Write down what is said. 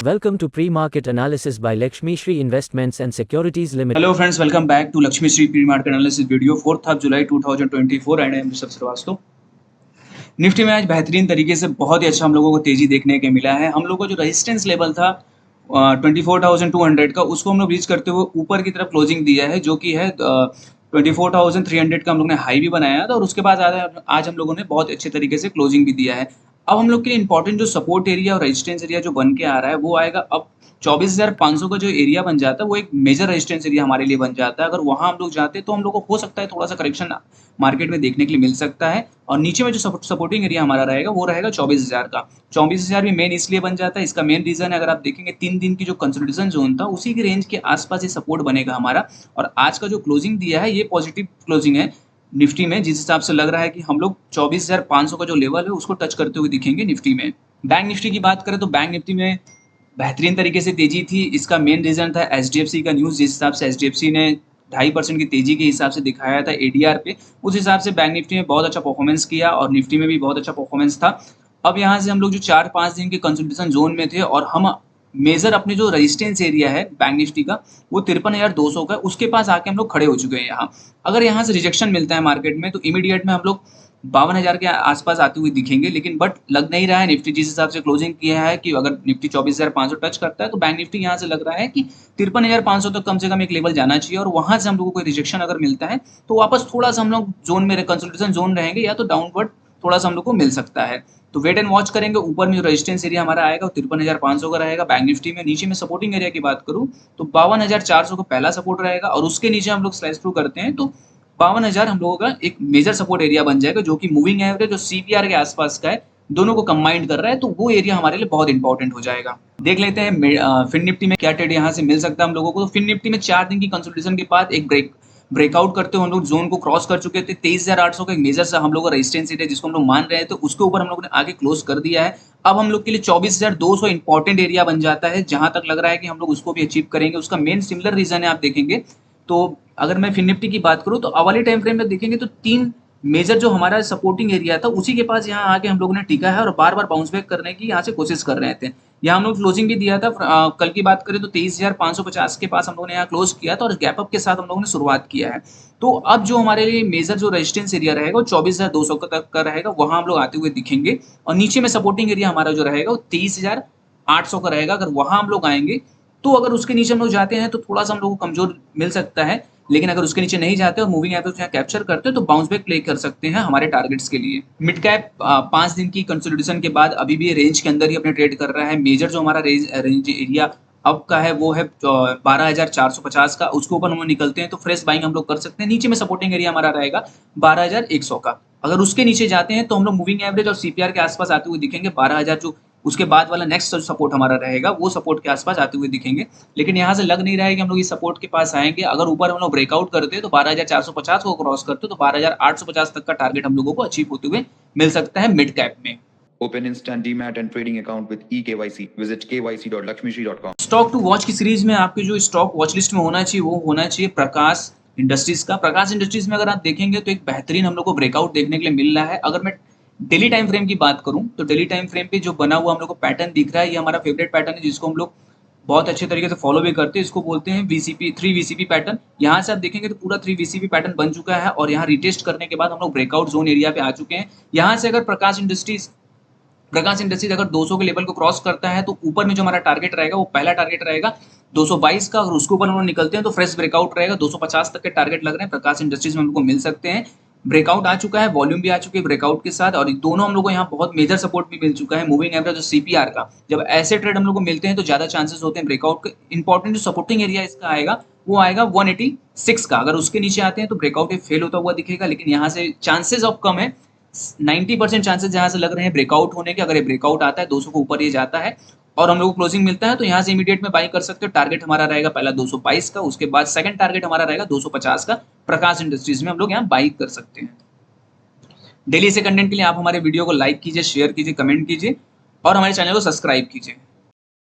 Welcome to Pre-Market Analysis by Lakshmi Shri Investments and Securities Limited. Hello friends, welcome back to Lakshmi Shri Pre-Market Analysis video 4th of July 2024 and I am Rishabh Shrivastava. Nifty में आज बेहतरीन तरीके से बहुत ही अच्छा हम लोगों को तेजी देखने के मिला है। हम लोगों को जो रेजिस्टेंस लेवल था 24,200 का, उसको हम लोग रीच करते हुए ऊपर की तरफ क्लोजिंग दिया है, जो कि है 24,300 का हम लोग ने हाई भी बनाया था और उसके बाद आज हम लोगों ने बहुत अच्छे तरीके से क्लोजिंग भी दिया है। अब हम लोग के लिए इंपॉर्टेंट जो सपोर्ट एरिया और रेजिस्टेंस एरिया जो बन के आ रहा है वो आएगा अब 24,500 का जो एरिया बन जाता है वो एक मेजर रेजिस्टेंस एरिया हमारे लिए बन जाता है। अगर वहां हम लोग जाते हैं तो हम लोग को हो सकता है थोड़ा सा करेक्शन मार्केट में देखने के लिए मिल सकता है और नीचे में जो सपोर्टिंग एरिया हमारा रहेगा वो रहेगा 24,000 का। 24,000 भी मेन इसलिए बन जाता है, इसका मेन रीजन है अगर आप देखेंगे 3 दिन की जो कंसोलिडेशन जोन था उसी के रेंज के आसपास ये सपोर्ट बनेगा हमारा और आज का जो क्लोजिंग दिया है ये पॉजिटिव क्लोजिंग है निफ्टी में, जिस हिसाब से लग रहा है कि हम लोग 24,500 का जो लेवल है उसको टच करते हुए दिखेंगे निफ्टी में। बैंक निफ्टी की बात करें तो बैंक निफ्टी में बेहतरीन तरीके से तेजी थी। इसका मेन रीजन था एचडीएफसी का न्यूज़, जिस हिसाब से एचडीएफसी ने 2.5% की तेजी के हिसाब से दिखाया था एडीआर पे, उस हिसाब से बैंक निफ्टी में बहुत अच्छा परफॉर्मेंस किया और निफ्टी में भी बहुत अच्छा परफॉर्मेंस था। अब यहाँ से हम लोग जो 4-5 दिन के कंसोलिडेशन जोन में थे और हम मेजर अपने जो रेजिस्टेंस एरिया है बैंक निफ्टी का वो 53,200 का, उसके पास आके हम लोग खड़े हो चुके हैं। यहाँ अगर यहाँ से रिजेक्शन मिलता है मार्केट में तो इमीडिएट में हम लोग 52,000 के आसपास आते हुए दिखेंगे, लेकिन बट लग नहीं रहा है। निफ्टी जिस हिसाब से क्लोजिंग किया है कि अगर निफ्टी 24,500 टच करता है तो बैंक निफ्टी यहाँ से लग रहा है कि 53,500 तक कम से कम एक लेवल जाना चाहिए और वहां से हम लोगों को रिजेक्शन अगर मिलता है तो वापस थोड़ा सा हम लोग जोन में कंसोलिडेशन जोन रहेंगे या तो डाउनवर्ड थोड़ा सा हम लोग को मिल सकता है। तो वेट एंड वॉच करेंगे। ऊपर में जो रेजिस्टेंस एरिया हमारा आएगा वो 53,500 का रहेगा बैंक निफ्टी में। नीचे में सपोर्टिंग एरिया की बात करूं तो 52,400 का पहला सपोर्ट रहेगा और उसके नीचे हम लोग स्लाइस थ्रू करते हैं तो 52,000 हम लोगों का एक मेजर सपोर्ट एरिया बन जाएगा, जो कि मूविंग एवरेज जो सीपीआर के आसपास का है, दोनों को कंबाइंड कर रहा है, तो वो एरिया हमारे लिए बहुत इंपॉर्टेंट हो जाएगा। देख लेते हैं फिन निफ्टी में क्या ट्रेड यहाँ से मिल सकता है हम लोगों को। तो फिन निफ्टी में 4 दिन की कंसोलिडेशन के बाद एक ब्रेकआउट करते हुए हम लोग जोन को क्रॉस कर चुके थे। 23,800 का एक मेजर सा हम लोग का रेजिस्टेंस एरिया जिसको हम लोग मान रहे हैं, तो उसके ऊपर हम लोग ने आगे क्लोज कर दिया है। अब हम लोग के लिए 24,200 इंपॉर्टेंट एरिया बन जाता है, जहां तक लग रहा है कि हम लोग उसको भी अचीव करेंगे। उसका मेन सिमिलर रीजन है, आप देखेंगे तो अगर मैं फिन निफ्टी की बात करूं तो अवाली टाइम फ्रेम में देखेंगे तो 3 मेजर जो हमारा सपोर्टिंग एरिया था उसी के पास यहाँ आके हम लोगों ने टिका है और बार बार बाउंस बैक करने की यहाँ से कोशिश कर रहे थे। यहाँ हम लोग क्लोजिंग भी दिया था। कल की बात करें तो 23,550 के पास हम लोगों ने यहाँ क्लोज किया था और गैप अप के साथ हम लोगों ने शुरुआत किया है। तो अब जो हमारे लिए मेजर जो रेजिस्टेंस एरिया रहेगा वो 24,200 तक का रहेगा, वहां हम लोग आते हुए दिखेंगे और नीचे में सपोर्टिंग एरिया हमारा जो रहेगा वो 23,800 का रहेगा। अगर वहां हम लोग आएंगे तो अगर उसके नीचे हम लोग जाते हैं तो थोड़ा सा हम लोग को कमजोर मिल सकता है, लेकिन अगर उसके नीचे नहीं जाते और मूविंग एवरेज यहाँ कैप्चर करते हैं तो बाउंस बैक प्ले कर सकते हैं हमारे टारगेट्स के लिए। मिड कैप 5 दिन की कंसोलिडेशन के बाद अभी भी रेंज के अंदर ही अपने ट्रेड कर रहा है। मेजर जो हमारा रेंज एरिया अब का है वो है 12,450 का, उसके ऊपर हम लोग निकलते हैं तो फ्रेश बाइंग हम लोग कर सकते हैं। नीचे में सपोर्टिंग एरिया हमारा रहेगा 12,100 का। अगर उसके नीचे जाते हैं तो हम लोग मूविंग एवरेज और सीपीआर के आसपास आते हुए दिखेंगे। 12,000 जो उसके बाद वाला नेक्स्ट सपोर्ट हमारा रहेगा वो सपोर्ट के आसपास आते हुए दिखेंगे, लेकिन यहाँ से लग नहीं रहा है कि हम लोग इस सपोर्ट के पास आएंगे। अगर ऊपर हम लोग ब्रेकआउट करते हैं तो 12,450 को क्रॉस करते तो 12,850 तक का टारगेट हम लोगों को अचीव होते हुए मिल सकता है मिड कैप में। Open instant demat and trading account with eKYC. Visit kyc.lakshmishri.com. Stock to watch की सीरीज में आपके जो स्टॉक वॉच लिस्ट में होना चाहिए वो होना चाहिए प्रकाश इंडस्ट्रीज का। प्रकाश इंडस्ट्रीज में अगर आप देखेंगे तो एक बेहतरीन हम लोग को ब्रेकआउट देखने के लिए मिल रहा है। अगर मैं डेली टाइम फ्रेम की बात करूं तो डेली टाइम फ्रेम पे जो बना हुआ हम लोग को पैटर्न दिख रहा है, ये हमारा फेवरेट पैटर्न है जिसको हम लोग बहुत अच्छे तरीके से फॉलो भी करते हैं। इसको बोलते हैं वीसीपी 3 वीसीपी पैटर्न। यहाँ से आप देखेंगे तो पूरा 3 वीसीपी पैटर्न बन चुका है और यहाँ रिटेस्ट करने के बाद हम लोग ब्रेकआउट जोन एरिया पे आ चुके हैं। यहाँ से अगर प्रकाश इंडस्ट्रीज अगर 200 के लेवल को क्रॉस करता है तो ऊपर में जो हमारा टारगेट रहेगा वो पहला टारगेट रहेगा 222 का। अगर उसके ऊपर हम लोग निकलते हैं तो फ्रेश ब्रेकआउट रहेगा। 250 तक के टारगेट लग रहे हैं प्रकाश इंडस्ट्रीज में हमको मिल सकते हैं। ब्रेकआउट आ चुका है, वॉल्यूम भी आ चुकी है ब्रेकआउट के साथ और दोनों हम लोग को यहाँ बहुत मेजर सपोर्ट भी मिल चुका है। मूविंग एवरेज और सीपीआर का जब ऐसे ट्रेड हम लोग को मिलते हैं तो ज्यादा चांसेस होते हैं ब्रेकआउट के। इंपॉर्टेंट जो सपोर्टिंग एरिया इसका आएगा वो आएगा 186 का। अगर उसके नीचे आते हैं तो ब्रेकआउट फेल होता हुआ दिखेगा, लेकिन यहाँ से चांसेस ऑफ कम है। 90% चांसेस जहां से लग रहे हैं ब्रेकआउट होने के। अगर ये ब्रेकआउट आता है 200 को ऊपर ये जाता है और हम लोग को क्लोजिंग मिलता है तो यहाँ से इमीडिएट में बाई कर सकते हो। टारगेट हमारा रहेगा पहला 222 का, उसके बाद सेकंड टारगेट हमारा रहेगा 250 का। प्रकाश इंडस्ट्रीज में हम लोग यहाँ बाई कर सकते हैं। डेली से कंटेंट के लिए आप हमारे वीडियो को लाइक कीजिए, शेयर कीजिए, कमेंट कीजिए और हमारे चैनल को सब्सक्राइब कीजिए।